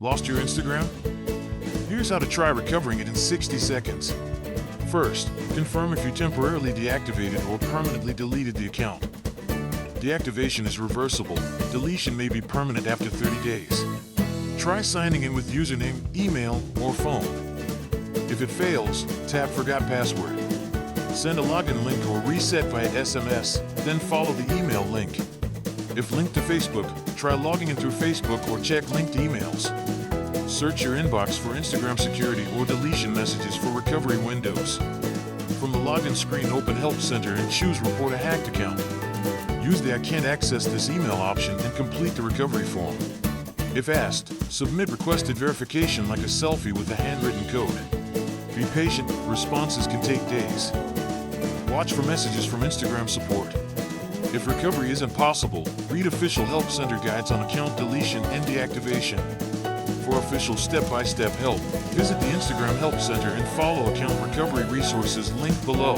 Lost your Instagram? Here's how to try recovering it in 60 seconds. First, confirm if you temporarily deactivated or permanently deleted the account. Deactivation is reversible. Deletion may be permanent after 30 days. Try signing in with username, email, or phone. If it fails, tap Forgot Password. Send a login link or reset via SMS, then follow the email link. If linked to Facebook, try logging in through Facebook or check linked emails. Search your inbox for Instagram security or deletion messages for recovery windows. From the login screen, open Help Center and choose Report a Hacked Account. Use the I can't access this email option and complete the recovery form. If asked, submit requested verification like a selfie with a handwritten code. Be patient, responses can take days. Watch for messages from Instagram support. If recovery isn't possible, read official Help Center guides on account deletion and deactivation. For official step-by-step help, visit the Instagram Help Center and follow account recovery resources linked below.